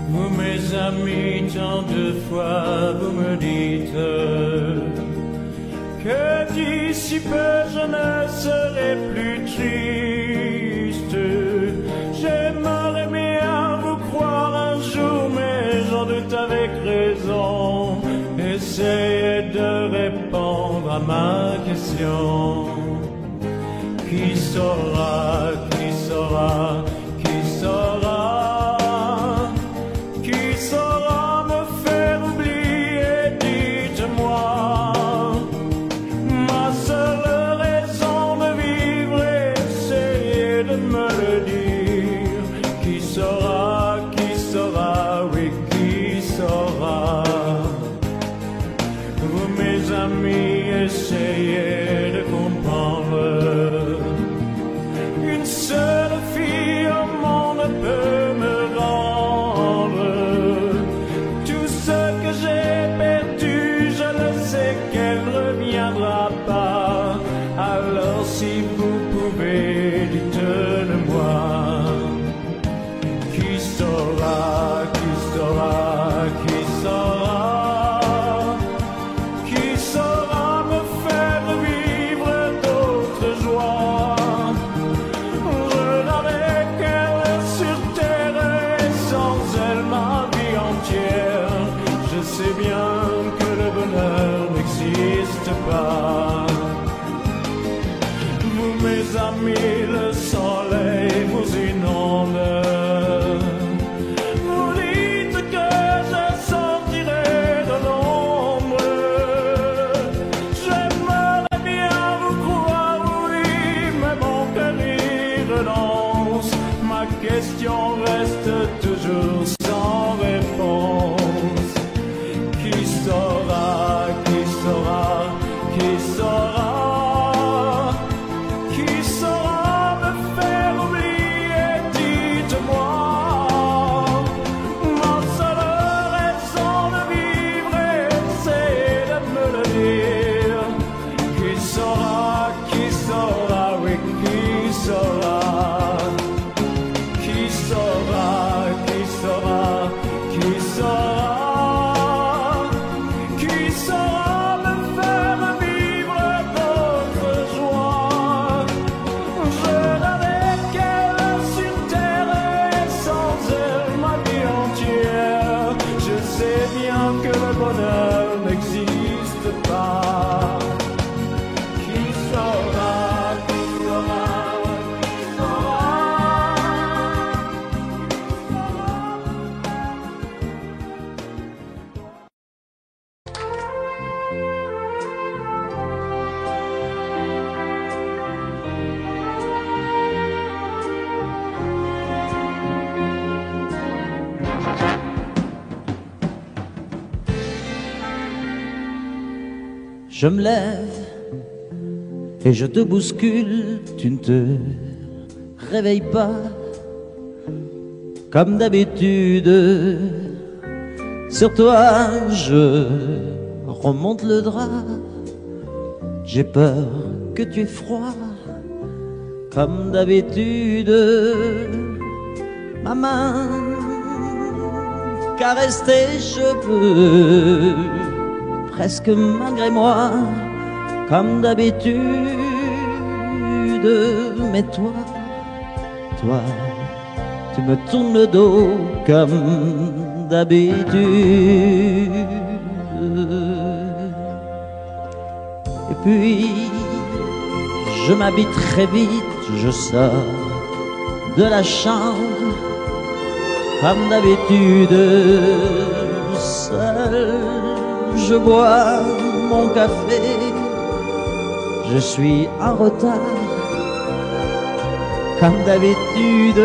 Vous, mes amis, tant de fois vous me dites que d'ici peu je ne serai plus triste. J'aimerais bien vous croire un jour, mais j'en doute avec raison. Essayez de répondre à ma question. Qui saura, qui saura, qui saura? que j'ai perdue, je le sais qu'elle reviendra pas. Alors si vous pouvez, dites-le-moi. Qui saura, qui saura, qui saura, qui saura me faire vivre d'autres joies. Je n'avais qu'elle sur terre et sans elle ma vie entière. Je sais bien que le bonheur n'existe pas. Vous mes amis, le soleil vous inonde. Vous dites que je sortirai de l'ombre. J'aimerais bien vous croire, oui, mais mon cœur y renonce. Ma question reste toujours sans réponse. Qui saura, qui saura, qui saura? Qui saura me faire oublier, dites-moi. Ma seule raison de vivre, c'est de me le dire. Qui saura, oui, qui saura? Qui saura, qui saura, qui saura? Qui saura me faire vivre d'autres joies? Je n'avais qu'elle sur terre et sans elle ma vie entière. Je sais bien que le bonheur n'existe pas. Qui saura, qui saura, qui saura? Je me lève et je te bouscule, tu ne te réveilles pas comme d'habitude. Sur toi je remonte le drap, j'ai peur que tu aies froid comme d'habitude. Ma main caresse tes cheveux, presque malgré moi, comme d'habitude. Mais toi, tu me tournes le dos comme d'habitude. Et puis, je m'habille très vite, je sors de la chambre, comme d'habitude, seul. Je bois mon café, je suis en retard, comme d'habitude,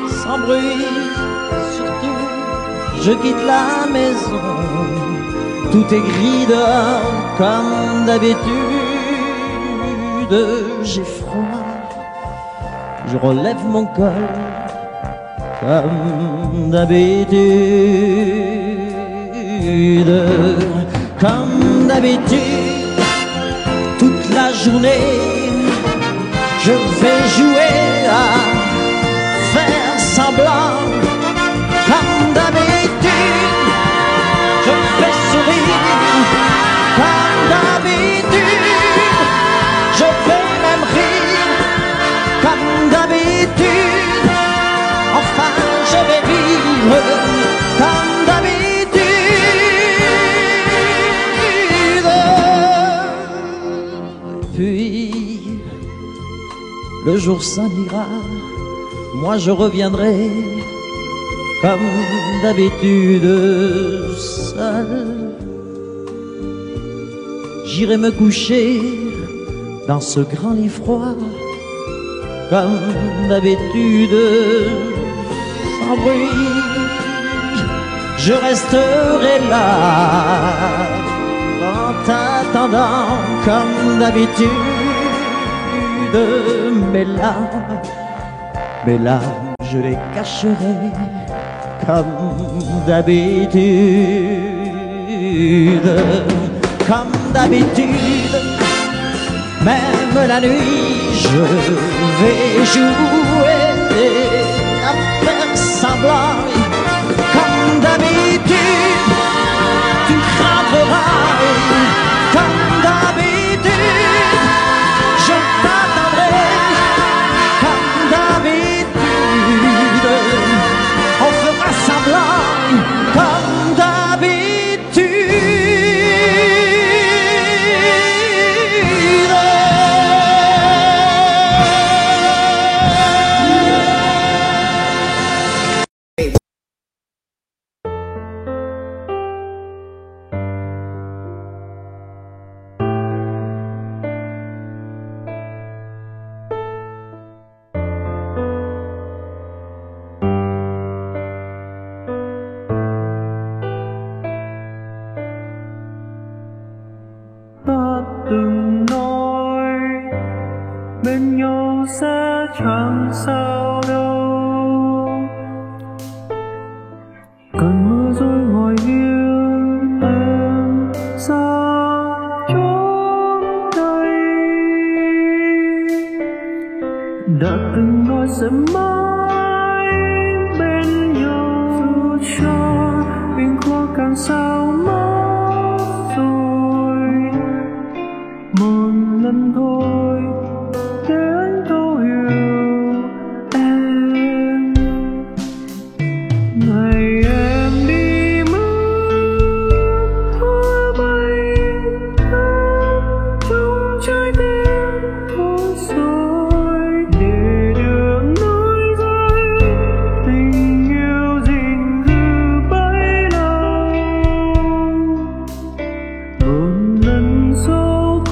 sans bruit, surtout, je quitte la maison, tout est gris dehors, comme d'habitude, j'ai froid, je relève mon col, comme d'habitude. Comme d'habitude, toute la journée, je vais jouer à faire semblant. Comme d'habitude, je fais sourire. Comme d'habitude, je vais même rire. Comme d'habitude, enfin je vais vivre. Comme d'habitude. Puis, le jour s'en ira, moi je reviendrai, comme d'habitude, seul. J'irai me coucher dans ce grand lit froid, comme d'habitude, sans bruit. Je resterai là, en t'attendant comme d'habitude. Mes larmes, je les cacherai comme d'habitude, comme d'habitude. Même la nuit, je vais jouer à faire semblant. Comme d'habitude, tu craqueras. Comme d'habitude, je t'attendrai. Comme d'habitude, on fera semblant. Comme đừng nói bên nhau sẽ chẳng sao đâu. Cơn mưa rơi ngoài hiên em xa chốn đây, đã từng nói sẽ mãi bên nhau dù cho biển khó càng sao mất rồi. Một lần thôi để anh thấu hiểu em. Ngày em đi mất hoa bay thắm trong trái tim thôi rồi, để đường nối dây tình yêu gìn giữ bấy lâu. Một lần sau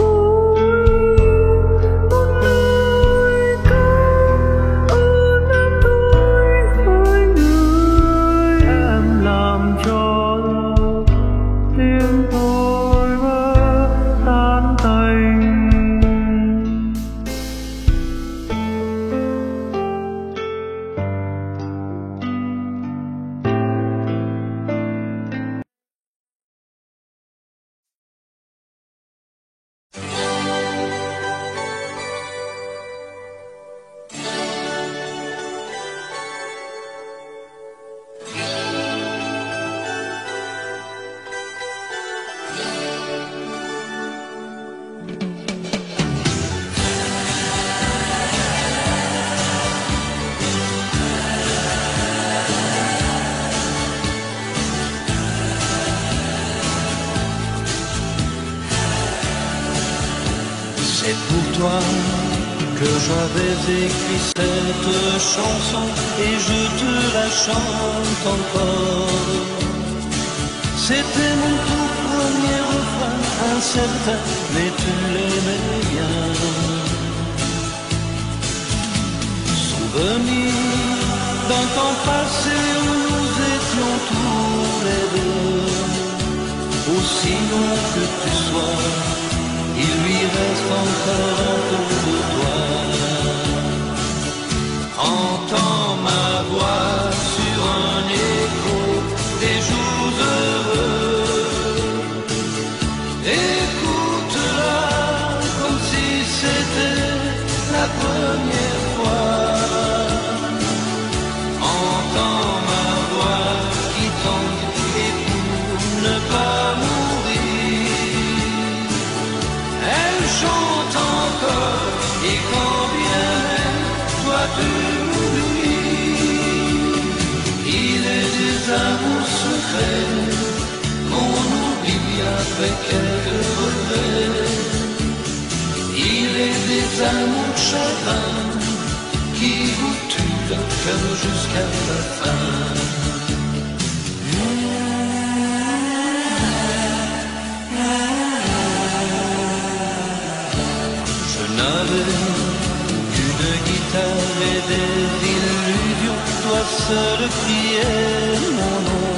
c'est pour toi que j'avais écrit cette chanson et je te la chante encore. C'était mon tout premier refrain, incertain, mais tu l'aimais bien. Souvenir d'un temps passé où nous étions tous les deux. Aussi loin que tu sois, il lui reste encore un peu de toi. Entends ma voix sur un écho des jours heureux. Écoute-la comme si c'était la première fois. Entends ma voix qui tente et pour ne pas mourir, elle chante encore, et quand bien même toi tu m'oublies, il est des amours secrets qu'on oublie après quelques regrets. Il est des amours chagrins qui vous tuent le cœur jusqu'à la fin. N'avais qu'une guitare et des illusions, toi seul criais mon nom.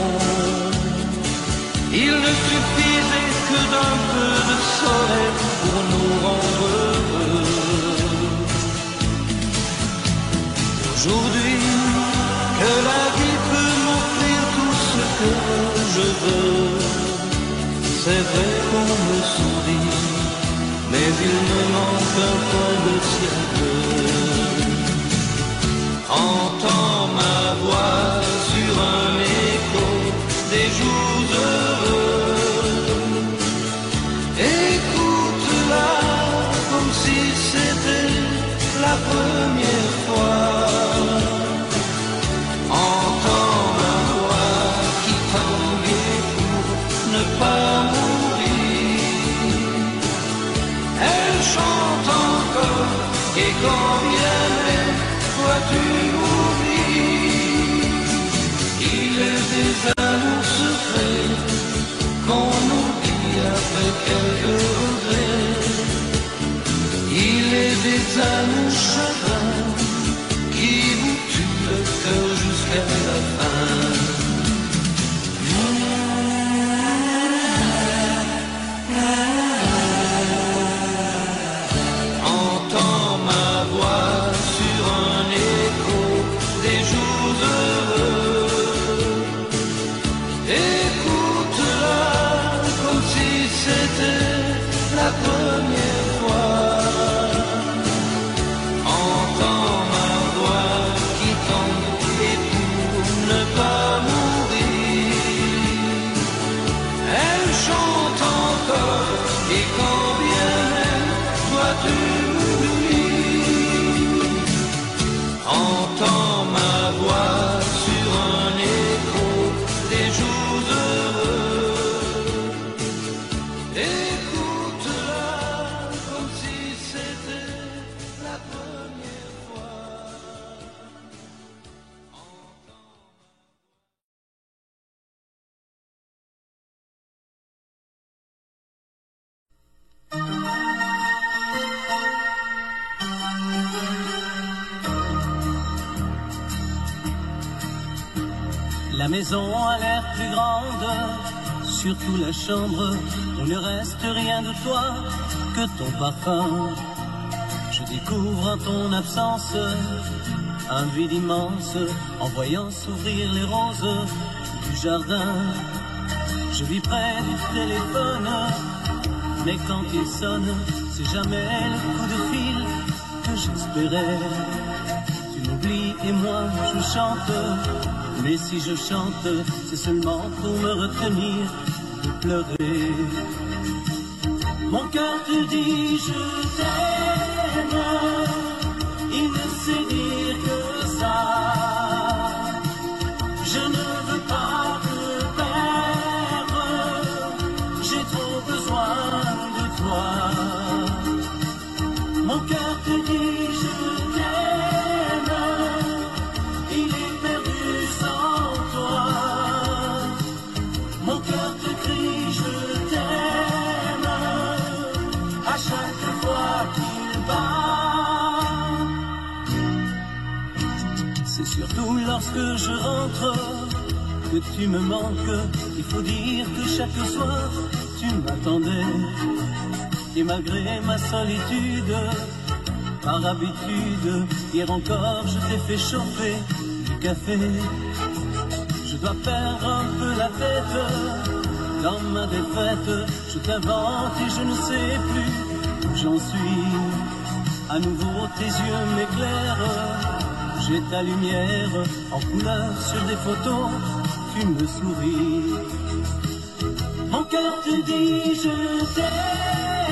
Il ne suffisait que d'un peu de soleil pour nous rendre heureux. Aujourd'hui, que la vie peut m'offrir C'est vrai qu'on me sourit, mais il me manque un coin de ciel. Entends ma voix sur un écho des jours heureux. Écoute-la comme si c'était la première fois. Entends ma voix qui tanguait pour ne pas mourir. Elle chante encore et quand bien même toi tu m'oublies. Il est des amours secrets qu'on oublie après quelques regrets. Il est des amours chagrins qui vous tuent le cœur jusqu'à la fin. Entends ma voix sur un écho des jours heureux. Écoute-la comme si c'était la première fois. Entends ma voix qui tombe et pour ne pas mourir. Elle chante encore et quand bien même toi tu m'oublies. Entends ma voix sur un écho des jours heureux. Écoute-la comme si c'était la première fois. La maison a l'air plus grande, surtout la chambre où ne reste rien de toi que ton parfum. Je découvre en ton absence un vide immense en voyant s'ouvrir les roses du jardin. Je vis près du téléphone, mais quand il sonne, c'est jamais le coup de fil que j'espérais. Tu m'oublies et moi je chante. Mais si je chante, c'est seulement pour me retenir de pleurer. Mon cœur te dit je t'aime, il ne sait dire que ça. Je ne veux pas te perdre, j'ai trop besoin de toi. Mon cœur te dit je t'aime, il est perdu sans toi. Mon cœur te crie je t'aime à chaque fois qu'il bat. C'est surtout lorsque je rentre que tu me manques. Il faut dire que chaque soir tu m'attendais. Et malgré ma solitude, par habitude, hier encore je t'ai fait chauffer du café. Je dois perdre un peu la tête dans ma défaite. Je t'invente et je ne sais plus où j'en suis. À nouveau tes yeux m'éclairent, j'ai ta lumière en couleur sur des photos, tu me souris. Mon cœur te dit je t'aime,